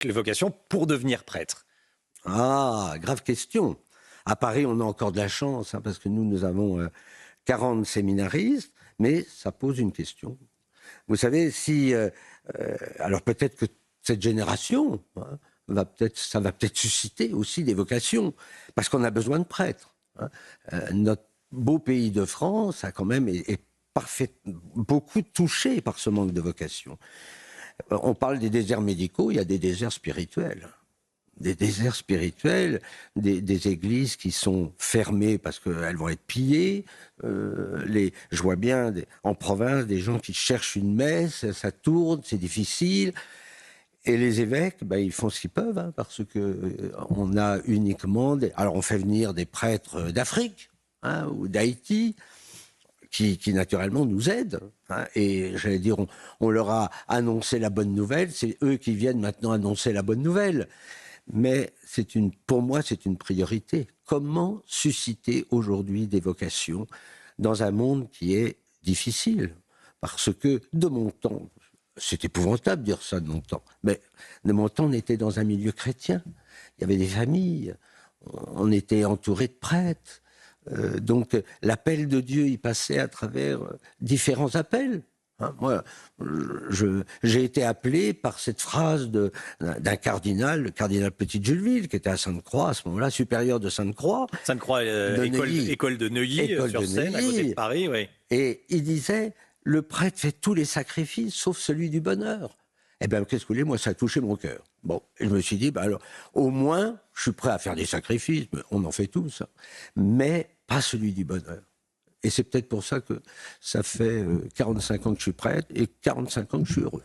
les vocations pour devenir prêtre? Ah, grave question. À Paris, on a encore de la chance, hein, parce que nous avons 40 séminaristes, mais ça pose une question. Vous savez, si... alors peut-être que cette génération, hein, ça va peut-être susciter aussi des vocations, parce qu'on a besoin de prêtres. Hein. Notre beau pays de France a quand même est beaucoup touché par ce manque de vocation. On parle des déserts médicaux, il y a des déserts spirituels. Des déserts spirituels, des églises qui sont fermées parce qu'elles vont être pillées. Je vois bien en province des gens qui cherchent une messe, ça tourne, c'est difficile. Et les évêques, ben, ils font ce qu'ils peuvent, hein, parce que on a uniquement... Alors on fait venir des prêtres d'Afrique, hein, ou d'Haïti, qui naturellement nous aident. Hein, et j'allais dire, on leur a annoncé la bonne nouvelle, c'est eux qui viennent maintenant annoncer la bonne nouvelle. Mais pour moi, c'est une priorité. Comment susciter aujourd'hui des vocations dans un monde qui est difficile? Parce que de mon temps, c'est épouvantable de dire ça de mon temps, mais de mon temps, on était dans un milieu chrétien. Il y avait des familles, on était entouré de prêtres. Donc l'appel de Dieu, il passait à travers différents appels. Hein, moi, j'ai été appelé par cette phrase d'un cardinal, le cardinal Petit-Julville, qui était à Sainte-Croix à ce moment-là, supérieur de Sainte-Croix, Sainte-Croix, de Neuilly, école de Neuilly, école sur de Seine, à côté de Neuilly. Paris, oui. Et il disait, le prêtre fait tous les sacrifices, sauf celui du bonheur. Eh bien, qu'est-ce que vous voulez, moi, ça a touché mon cœur. Bon, et je me suis dit, bah alors, au moins, je suis prêt à faire des sacrifices, mais on en fait tous, hein, mais pas celui du bonheur. Et c'est peut-être pour ça que ça fait 45 ans que je suis prêtre et 45 ans que je suis heureux.